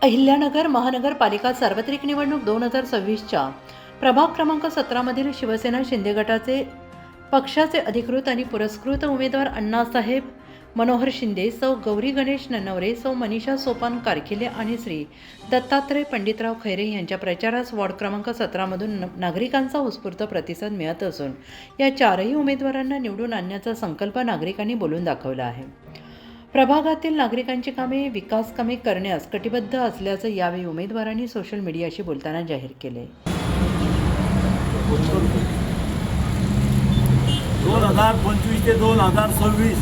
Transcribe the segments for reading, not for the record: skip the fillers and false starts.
अहिल्यानगर महानगरपालिका सार्वत्रिक निवडणूक 2026च्या प्रभाग क्रमांक 17मधील शिवसेना शिंदे गटाचे पक्षाचे अधिकृत आणि पुरस्कृत उमेदवार अण्णासाहेब मनोहर शिंदे, सौ गौरी गणेश नन्नवरे, सौ मनीषा सोपान कारखिले आणि श्री दत्तात्रय पंडितराव खैरे यांच्या प्रचारास वॉर्ड क्रमांक 17मधून नागरिकांचा उत्स्फूर्त प्रतिसाद मिळत असून या चारही उमेदवारांना निवडून आणण्याचा संकल्प नागरिकांनी बोलून दाखवला आहे. प्रभागातील नागरिकांची कामे विकास कामे करण्यास कटिबद्ध असल्याचं यावेळी उमेदवारांनी सोशल मीडियाशी बोलताना जाहीर केले. 2025 ते 2026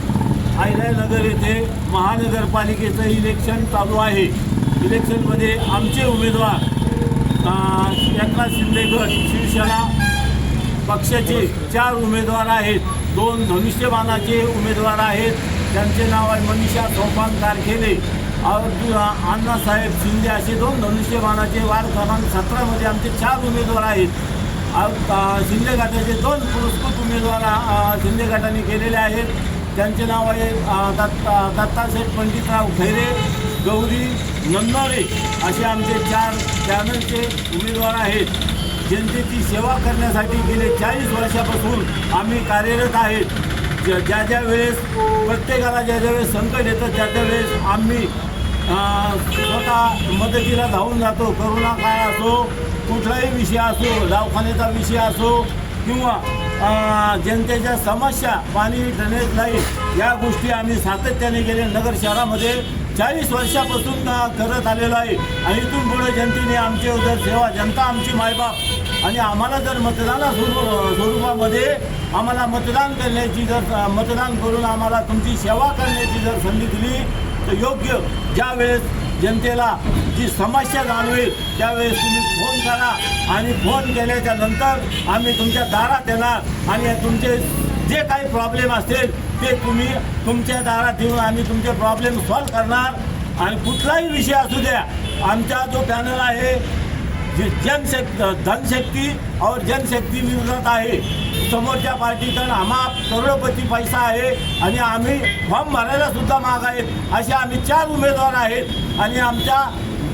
अहिल्यानगर येथे महानगरपालिकेचं इलेक्शन चालू आहे. इलेक्शनमध्ये आमचे उमेदवार एकनाथ शिंदे गट शिवसेना पक्षाचे 4 उमेदवार आहेत. 2 धनुष्यबाणाचे उमेदवार आहेत. त्यांचे नाव आहे मनीषा सोपान कारखिले अण्णासाहेब शिंदे असे 2 धनुष्यबाणाचे वार्ड क्रमांक 17मध्ये आमचे 4 उमेदवार आहेत. शिंदे गटाचे 2 पुरस्कृत उमेदवार शिंदे गटाने केलेले आहेत. त्यांचे नाव आहे दत्तात्रय पंडितराव खैरे, गौरी नन्नवरे असे आमचे 4 पॅनलचे उमेदवार आहेत. जनतेची सेवा करण्यासाठी गेले 40 वर्षापासून आम्ही कार्यरत आहेत. ज्या वेळेस प्रत्येकाला ज्या वेळेस संकट येतं त्या वेळेस आम्ही स्वतः मदतीला धावून जातो. करोना काळ असो, कुठलाही विषय असो, दवाखान्याचा विषय असो किंवा जनतेच्या समस्या, पाणी, ड्रेनेज लाईट या गोष्टी आम्ही सातत्याने गेले नगर शहरामध्ये 40 वर्षापासून करत आलेलो आहे. आणि इथून पुढे जनतेने आमची जर सेवा, जनता आमची मायबाप आणि आम्हाला जर मतदाना स्वरूपामध्ये आम्हाला मतदान करण्याची मतदान करून आम्हाला तुमची सेवा करण्याची जर संधी दिली तर योग्य ज्या वेळेस जनतेला जी समस्या जाणवेल त्यावेळेस तुम्ही फोन करा आणि फोन केल्याच्या नंतर आम्ही तुमच्या दारात येणार आणि तुमचे जे काही प्रॉब्लेम असतील ते तुम्ही तुमच्या दारात येऊन आम्ही तुमचे प्रॉब्लेम सॉल्व करणार. आणि कुठलाही विषय असू द्या, आमचा जो पॅनल आहे धनशक्ती और जनशक्ती विरोधात आहे. समोरच्या पार्टीकडून आम्हा करोडपती पैसा आहे आणि आम्ही फॉर्म भरायला सुद्धा माग आहेत. असे आम्ही 4 उमेदवार आहेत आणि आमच्या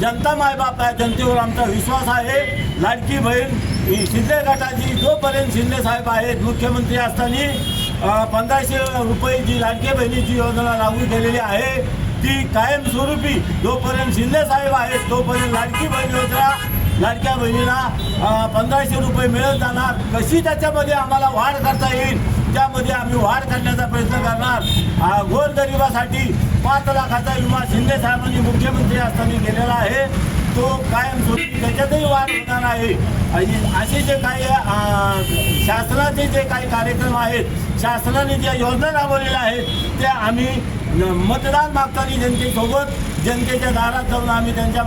जनता मायबाप आहे. जनतेवर आमचा विश्वास आहे. लाडकी बहीण शिंदे गटाची जोपर्यंत शिंदे साहेब आहेत मुख्यमंत्री असताना 1500 रुपये जी लाडकी बहिणीची योजना लागू केलेली आहे ती कायमस्वरूपी जोपर्यंत शिंदे साहेब आहेत तोपर्यंत लाडकी बहीण योजना लाडक्या बहिणीला 1500 रुपये मिळत जाणार. कशी त्याच्यामध्ये आम्हाला वाढ करता येईल त्यामध्ये आम्ही वाढ करण्याचा प्रयत्न करणार. गोरगरिबासाठी 5 लाखाचा विमा शिंदे साहेबांनी मुख्यमंत्री असताना केलेला आहे. तो कायमस्वरूपी त्याच्यातही वाढ होणार आहे. आणि असे जे काही शासनाचे जे काही कार्यक्रम आहेत, शासनाने ज्या योजना राबवलेल्या आहेत त्या आम्ही मतदान मागताना जनतेसोबत जनतेच्या दारात जाऊन आम्ही त्यांच्या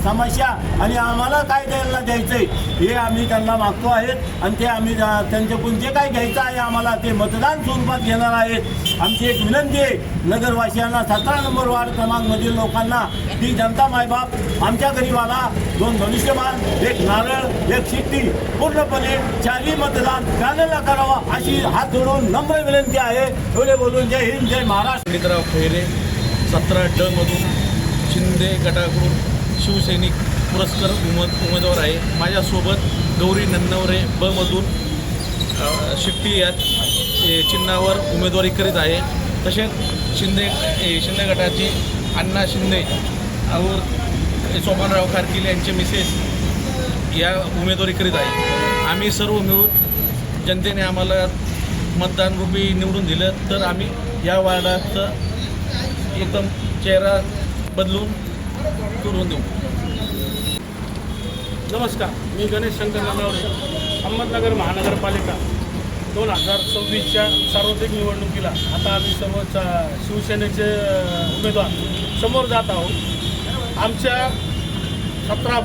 समस्या आणि आम्हाला काय द्यायला द्यायचं आहे हे आम्ही त्यांना मागतो आहेत. आणि ते आम्ही त्यांच्याकडून जे काही घ्यायचं आहे आम्हाला ते मतदान स्वरूपात घेणार आहेत. आमची एक विनंती आहे नगरवासियांना, 17 नंबर वार्ड क्रमांकमधील लोकांना ती जनता मायबाप आमच्या गरीबाला 2 धनुष्यबाण, 1 नारळ, 1 शिट्टी पूर्णपणे 4ही मतदान पॅनलला करावा अशी हात जोडून नम्र विनंती आहे. एवढे बोलून जय हिंद, जय महाराष्ट्र. पंडितराव खैरे 17 मधून शिंदे गटाकडून शिवसैनिक पुरस्कार उमेदवार आहे. माझ्यासोबत गौरी नन्नवरे मधून शिट्टी या चिन्हावर उमेदवारी करीत आहे. तसेच शिंदे गटाची अण्णा शिंदे और सोपानराव कारखिले यांचे मिसेस या उमेदवारी करीत आहे. आम्ही सर्व मिळून जनतेने आम्हाला मतदान रूपी निवडून दिलं तर आम्ही या वार्डाचं एकदम चेहरा बदलून करून देऊ. नमस्कार, मी गणेश शंकर नन्नवरे. अहमदनगर महानगरपालिका 2026च्या सार्वत्रिक निवडणुकीला आता आम्ही सर्व शिवसेनेचे उमेदवार समोर जात आहोत. आमच्या 17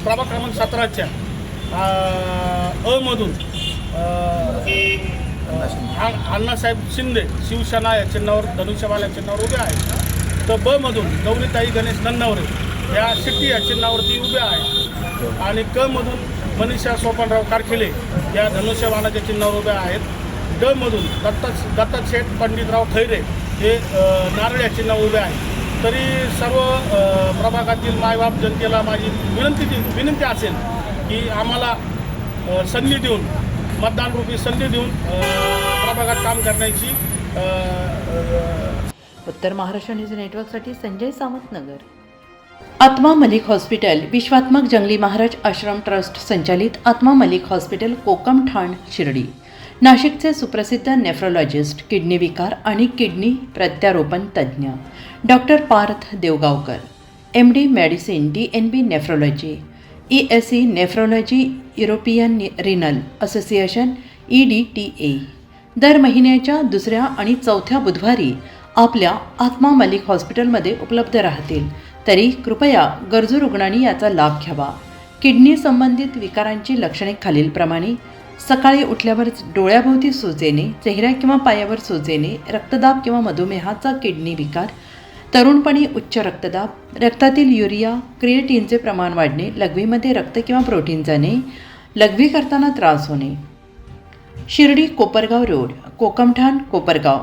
प्रभाग क्रमांक 17च्या अमधून अण्णासाहेब शिंदे शिवसेना या चिन्हावर, धनुष्यबाण या चिन्हावर उभे आहेत. तर ब मधून गौरीताई गणेश नन्नवरे या शिट्टी या चिन्हावरती उभ्या आहेत. आणि क मधून मनीषा सोपानराव कारखिले या धनुष्यबाणाच्या चिन्हावर उभ्या आहेत. ड मधून दत्तात्रय पंडितराव खैरे हे नारळ या चिन्हावर उभे आहेत. तरी सर्व प्रभागातील मायबाप जनतेला माझी विनंती असेल की आम्हाला संधी देऊन, मतदानरूपी संधी देऊन प्रभागात काम करण्याची उत्तर महाराष्ट्र न्यूज नेटवर्कसाठी संजय सावंत, नगर. आत्मा मलिक हॉस्पिटल विश्वात्मक जंगली महाराज आश्रम ट्रस्ट संचालित आत्मा मलिक हॉस्पिटल कोकम ठाण शिर्डी. नाशिकचे सुप्रसिद्ध नेफ्रोलॉजिस्ट, किडनी विकार आणि किडनी प्रत्यारोपण तज्ज्ञ doctor Parth Devgaonkar, MD medicine, DNB nephrology, ESE nephrology, European renal association EDTA दर महिन्याच्या दुसऱ्या आणि चौथ्या बुधवारी आपल्या आत्मा मलिक हॉस्पिटलमध्ये उपलब्ध राहतील. तरी कृपया गरजू रुग्णांनी याचा लाभ घ्यावा. किडनी संबंधित विकारांची लक्षणे खालीलप्रमाणे: सकाळी उठल्यावर डोळ्याभोवती सूज येणे, चेहऱ्या किंवा पायावर सूज येणे, रक्तदाब किंवा मधुमेहाचा किडनी विकार, तरुणपणी उच्च रक्तदाब, रक्तातील युरिया क्रिएटिनचे प्रमाण वाढणे, लघवीमध्ये रक्त किंवा प्रोटीन जाणे, लघवी करताना त्रास होणे. शिर्डी कोपरगाव रोड, कोकमठाण, कोपरगाव.